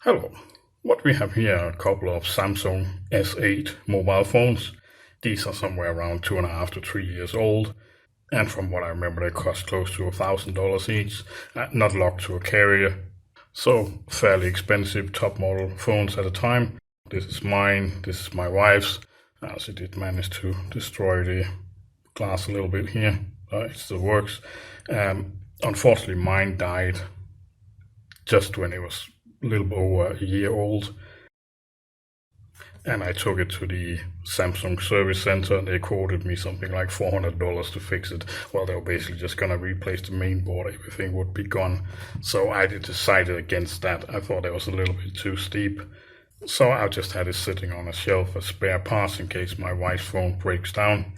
Hello. What we have here are a couple of Samsung S8 mobile phones. These are somewhere around 2.5 to 3 years old. And from what I remember, they cost close to $1,000 each, not locked to a carrier. So fairly expensive top model phones at the time. This is mine, this is my wife's. She did manage to destroy the glass a little bit here. It still works. Unfortunately, mine died just when it was a little over a year old. And I took it to the Samsung service center and they quoted me something like $400 to fix it. Well, they were basically just gonna replace the main board, everything would be gone. So I decided against that. I thought it was a little bit too steep. So I just had it sitting on a shelf as spare parts in case my wife's phone breaks down.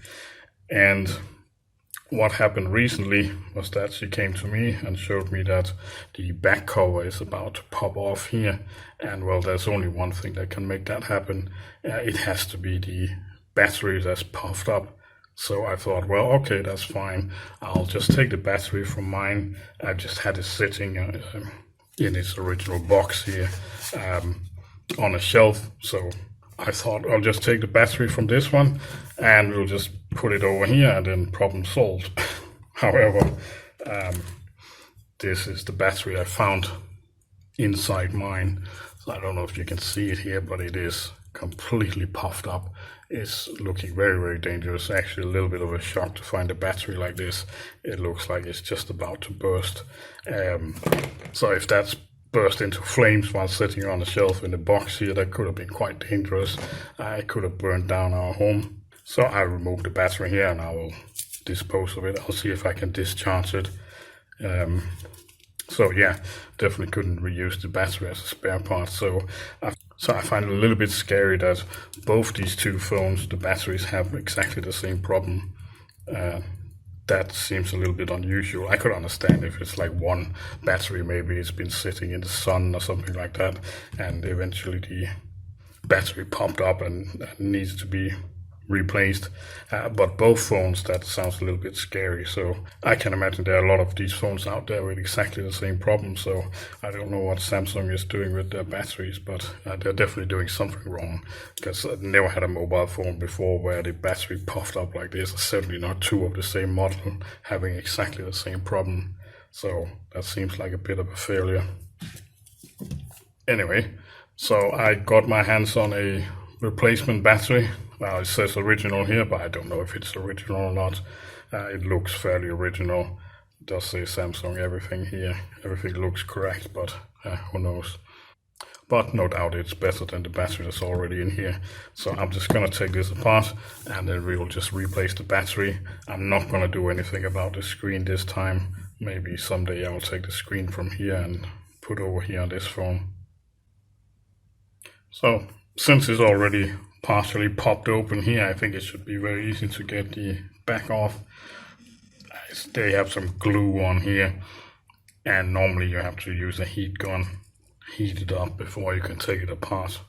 And what happened recently was that she came to me and showed me that the back cover is about to pop off here. And well, there's only one thing that can make that happen. It has to be the battery that's puffed up. So I thought, well, okay, that's fine. I'll just take the battery from mine. I just had it sitting in its original box here on a shelf. So I thought I'll just take the battery from this one and we'll just put it over here and then problem solved. However, this is the battery I found inside mine. So I don't know if you can see it here, but it is completely puffed up. It's looking very, very dangerous. Actually, a little bit of a shock to find a battery like this. It looks like it's just about to burst. So if that's burst into flames while sitting on the shelf in the box here, that could have been quite dangerous. It could have burned down our home. So I removed the battery here and I will dispose of it. I'll see if I can discharge it. So yeah, definitely couldn't reuse the battery as a spare part. So I find it a little bit scary that both these two phones, the batteries have exactly the same problem. That seems a little bit unusual. I could understand if it's like one battery, maybe it's been sitting in the sun or something like that, and eventually the battery popped up and needs to be replaced. But both phones, that sounds a little bit scary. So I can imagine there are a lot of these phones out there with exactly the same problem. So I don't know what Samsung is doing with their batteries, but they're definitely doing something wrong, because I've never had a mobile phone before where the battery puffed up like this. Certainly not two of the same model having exactly the same problem. So that seems like a bit of a failure. Anyway, so I got my hands on a replacement battery. Well, it says original here, but I don't know if it's original or not. It looks fairly original. It does say Samsung everything here. Everything looks correct, but who knows. But no doubt it's better than the battery that's already in here. So I'm just going to take this apart and then we will just replace the battery. I'm not going to do anything about the screen this time. Maybe someday I'll take the screen from here and put over here on this phone. So since it's already partially popped open here, I think it should be very easy to get the back off. They have some glue on here, and normally you have to use a heat gun, heat it up before you can take it apart.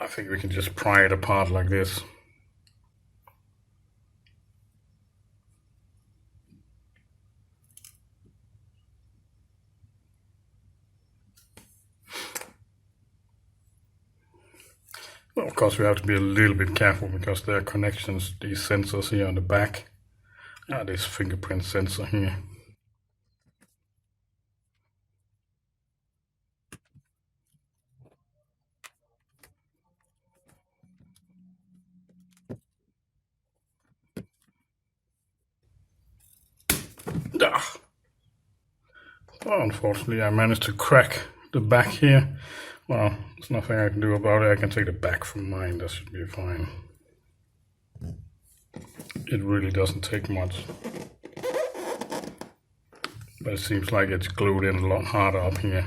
I think we can just pry it apart like this. Well, of course, we have to be a little bit careful because there are connections, these sensors here on the back. This fingerprint sensor here. Well, unfortunately, I managed to crack the back here. Well, there's nothing I can do about it. I can take the back from mine, that should be fine. It really doesn't take much. But it seems like it's glued in a lot harder up here.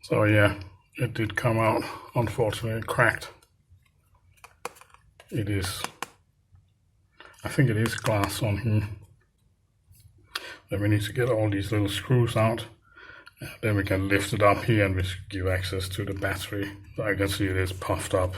So yeah, it did come out. Unfortunately, it cracked. It is, I think it is glass on here. Then we need to get all these little screws out. Then we can lift it up here and we give access to the battery. So I can see it is puffed up.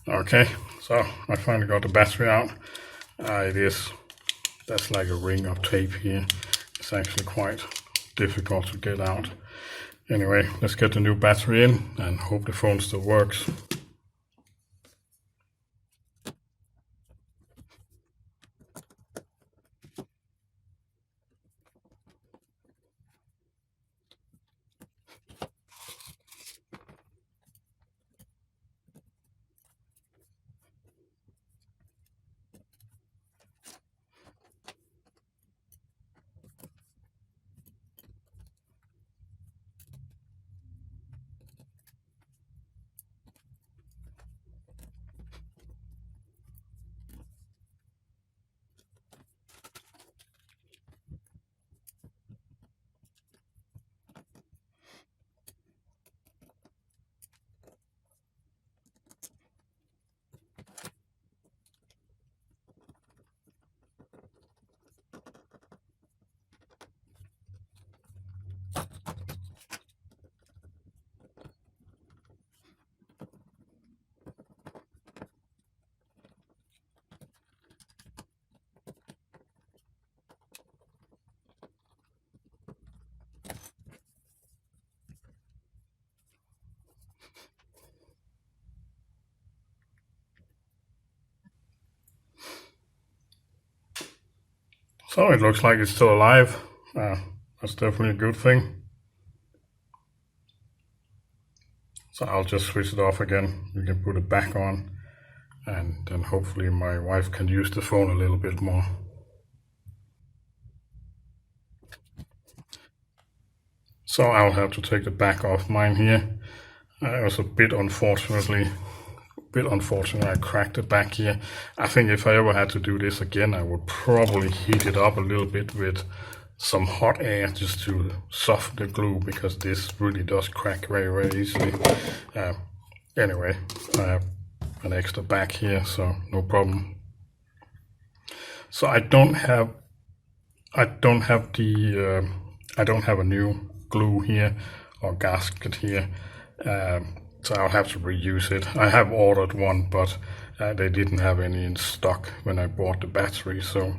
Okay, so I finally got the battery out. That's like a ring of tape here. It's actually quite difficult to get out. Anyway, let's get the new battery in and hope the phone still works. So it looks like it's still alive. That's definitely a good thing. So I'll just switch it off again. We can put it back on, and then hopefully my wife can use the phone a little bit more. So I'll have to take the back off mine here. It was a bit unfortunate I cracked the back here. I think if I ever had to do this again, I would probably heat it up a little bit with some hot air just to soften the glue, because this really does crack very, very easily. Anyway, I have an extra back here, so no problem. So I don't have a new glue here or gasket here. So I'll have to reuse it. I have ordered one, but they didn't have any in stock when I bought the battery, so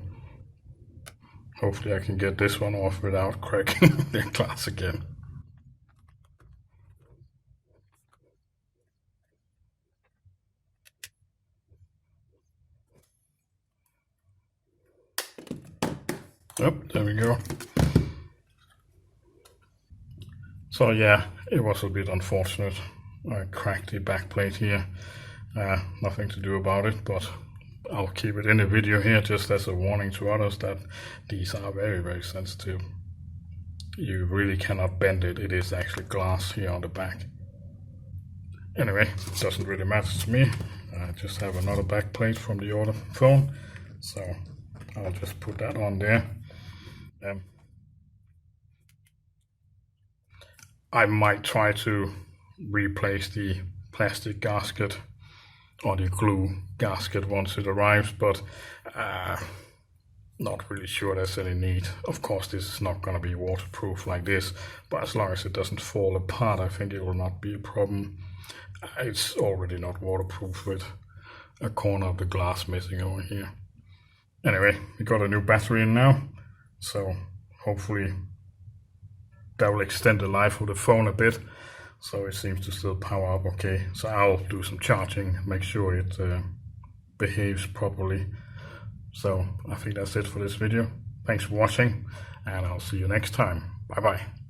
hopefully I can get this one off without cracking the glass again. Yep, there we go. So yeah, it was a bit unfortunate. I cracked the back plate here. Nothing to do about it, but I'll keep it in the video here just as a warning to others that these are very, very sensitive. You really cannot bend it. It is actually glass here on the back. Anyway, it doesn't really matter to me. I just have another back plate from the other phone, so I'll just put that on there. I might try to replace the plastic gasket or the glue gasket once it arrives, but not really sure there's any need. Of course, this is not going to be waterproof like this, but as long as it doesn't fall apart, I think it will not be a problem. It's already not waterproof with a corner of the glass missing over here. Anyway, we got a new battery in now, so hopefully that will extend the life of the phone a bit. So it seems to still power up okay. So I'll do some charging, make sure it behaves properly. So I think that's it for this video. Thanks for watching, and I'll see you next time. Bye bye.